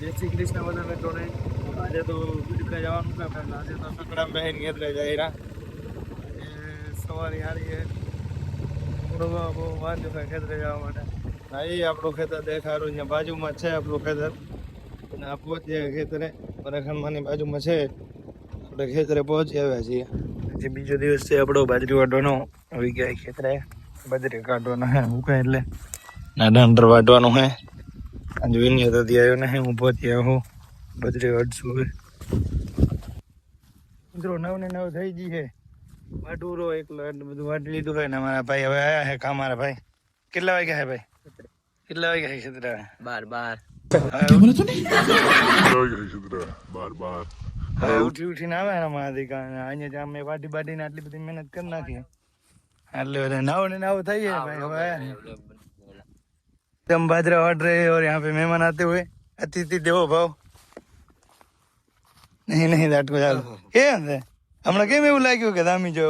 જય શ્રી કૃષ્ણ બધા મિત્રોને. આજે તો ખેતરે જવાનું છે આપણે. આજે તો સકડામાં બેહીને ખેતરે જઈ રહ્યા. આજે સવારે હારી છે. થોડું બહુ વાર છે ખેતરે જવા માટે. અહીં આપણું ખેતર દેખાડું છે, બાજુમાં છે આપણું ખેતર. અને આ પહોંચીએ ખેતરે પરેખણમાંની બાજુમાં છે. આપણે ખેતરે પહોંચી આવ્યા છીએ. આજે બીજો દિવસ છે આપણો બાજરી વાટવાનો. આવી ગયા ખેતરે બાજરી કાઢવાનો હે. હું કહે એટલે ના ડંડર વાટવાનું હે. आज विनी तो दिया ने હું પહોંચી આવ્યો હું બજરી વાટશું હવે. મિત્રો નવ ને નવ થઈ ગઈ છે. વાટુરો એકલો એટલું બધું વાટી લીધું હોય ને મારા ભાઈ હવે આયા છે કામ. મારા ભાઈ કેટલા વાગ્યા છે ભાઈ? કેટલા વાગ્યા છે ખેતરે? 12 ઉઠી ઉઠીને આવે ને મારા દીકરા. અહીંયા અમે વાટી બાટીને આટલી બધી મહેનત કરી નાખી. એટલે નવ ને નવ થઈ જાય ભાઈ. હવે हम बाजरा वाट रहे हैं और यहाँ पे मेहमान आते हुए अतिथि देवो भाव. नहीं नहीं दाट को ચાલો એ હમણાં કેમ એવું લાગ્યું કે દામી જો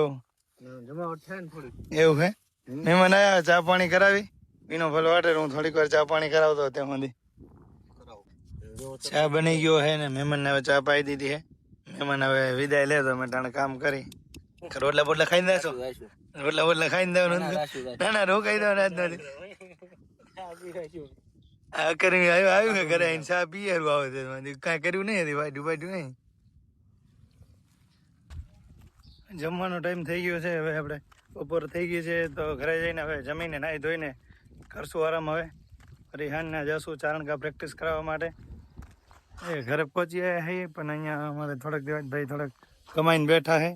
એવું હે? મહેમાન આયા, ચા પાણી કરાવી. એનો ભલો વાટે હું થોડીક વાર ચા પાણી કરાવતો ત્યાં સુધી. ચા બની ગયો હે ને મહેમાન ને હવે ચા પાઈ દીધી હે. મહેમાન હવે વિદાય લે તો અમે ટાણે કામ કરી. રોટલા બોટલા ખાઈ દેશો? રોટલા બોટલા ખાઈ દેવાનું? ના ના રોકાઈ દો રાત નથી. આવ્યું કે ઘરે ચા પીએ આવે કઈ કર્યું નહીં હતી. વાટ્યું વાટ્યું નહીં. જમવાનો ટાઈમ થઈ ગયો છે. હવે આપણે બપોર થઈ ગઈ છે તો ઘરે જઈને હવે જમીને નાહી ધોઈને કરશું આરામ. હવે ફરી હાંજના જશું ચારણકા પ્રેક્ટિસ કરાવવા માટે. એ ઘરે પહોંચી આવ્યા છે પણ અહીંયા અમારે થોડાક દેવાજભાઈ થોડાક કમાઈને બેઠા છે.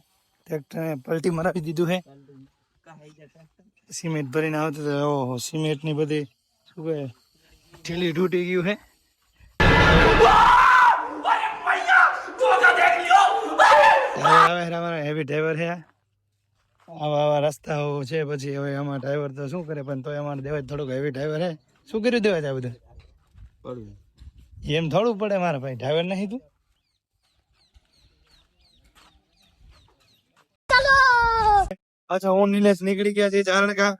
ટ્રેક્ટરને પલટી મરાવી દીધું છે. સિમેન્ટ ભરીને આવતું ઓહો સિમેન્ટની બધી શું કહે ઠેલી તૂટી ગયું છે. હેવી ડ્રાઈવર છે. આવા રસ્તાઓ છે પછી હવે આમાં ડ્રાઈવર તો શું કરે પણ તો અમારે દેવાજ થોડુંક હેવી ડ્રાઈવર છે. શું કર્યું દેવાજ આ બધું? એમ થોડું પડે મારા ભાઈ, ડ્રાઈવર નહીં તું? અચ્છા હું નિલેશ નીકળી ગયા છે ચારણકા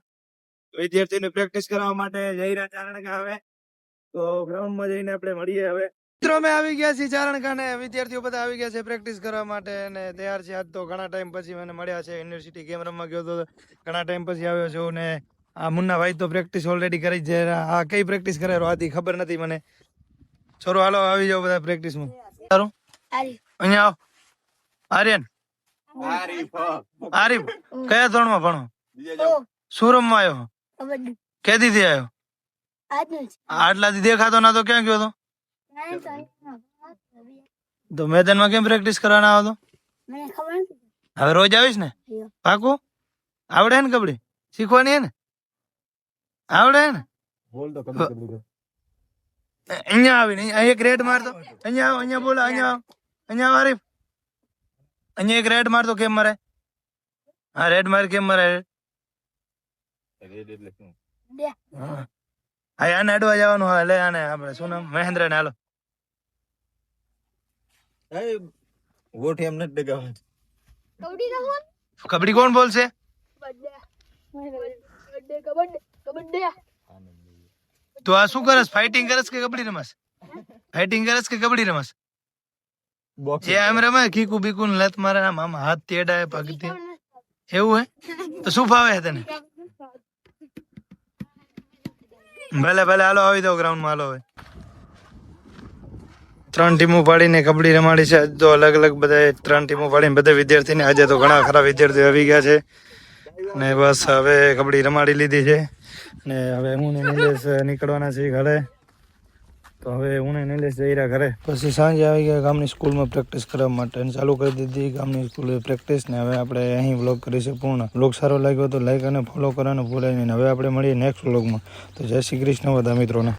વિદ્યાર્થીઓને પ્રેક્ટિસ કરવા માટે જઈ રહ્યા ચારણકા. હવે તો ગ્રાઉન્ડમાં જઈને આપણે મળીએ. હવે મિત્રો અમે આવી ગયા છીએ ચારણકા ને વિદ્યાર્થીઓ બધા આવી ગયા છે પ્રેક્ટિસ કરવા માટે અને તૈયાર છે. આજ તો ઘણા ટાઈમ પછી મને મળ્યા છે. યુનિવર્સિટી ગેમ રમવા ગયો તો ઘણા ટાઈમ પછી આવ્યો છું ને આ મુન્ના ભાઈ તો પ્રેક્ટિસ ઓલરેડી કરી છે. આ કઈ પ્રેક્ટિસ કરે આથી ખબર નથી મને. છોરો હાલો આવી જાવ બધા પ્રેક્ટિસમાં. સારું અહીંયા આવો. આર્યન આરીફ કયા ધોરણમાં ભણો? શું રમવા આવ્યો? કેદી થી આવ્યો? આટલાથી દેખાતો ના તો ક્યાં ગયો તો? તો મેદાનમાં કેમ પ્રેક્ટિસ કરવાના આવો તો? હવે રોજ આવીશ ને પાકું? આવડે ને કબડ્ડી શીખવાની હે ને? આવડે ને? અહીંયા આવીને એક રેડ મારતો. અહીંયા આવ, અહીંયા બોલો, અહીંયા આવ, અહીંયા આવ આરીફ. અહીંયા એક રેડ મારતો કેમ મરે? હા રેડ માર કેમ મરે? હા આને અડવા જવાનું. હા લે આને આપણે શું નામ? મહેન્દ્ર ને હાલો. કબડ્ડી કોણ બોલશે? તો આ શું કરસ? ફાઇટિંગ કરસ કે કબડ્ડી રમસ? ફાઇટિંગ કરસ કે કબડ્ડી રમસ? એ એમ રમે ખીકુ બીકુ ને લત મારે આમ હાથ તેડાય પગથી એવું હે? તો શું ફાવે તને? ભલે ભલે હાલો આવી દો ગ્રાઉન્ડ માં. હાલો હવે 3 ટીમો પાડીને કબડ્ડી રમાડી છે. તો અલગ અલગ બધા 3 ટીમો પાડીને બધા વિદ્યાર્થીને આજે તો ઘણા ખરા વિદ્યાર્થીઓ આવી ગયા છે ને બસ હવે કબડ્ડી રમાડી લીધી છે ને હવે હું ને નિલેશ નીકળવાના છે ઘરે. તો હવે હું ને નિલેશ જઈ રહ્યા ઘરે. પછી સાંજે આવી ગયા ગામની સ્કૂલમાં પ્રેક્ટિસ કરવા માટે અને ચાલુ કરી દીધી ગામની સ્કૂલ પ્રેક્ટિસ ને હવે આપણે અહીં વ્લોગ કરીશું પૂર્ણ. વ્લોગ સારો લાગ્યો તો લાઈક અને ફોલો કરવાનું ભૂલાય નહીં. હવે આપણે મળીએ નેક્સ્ટ વ્લોગમાં. તો જય શ્રી કૃષ્ણ બધા મિત્રોને.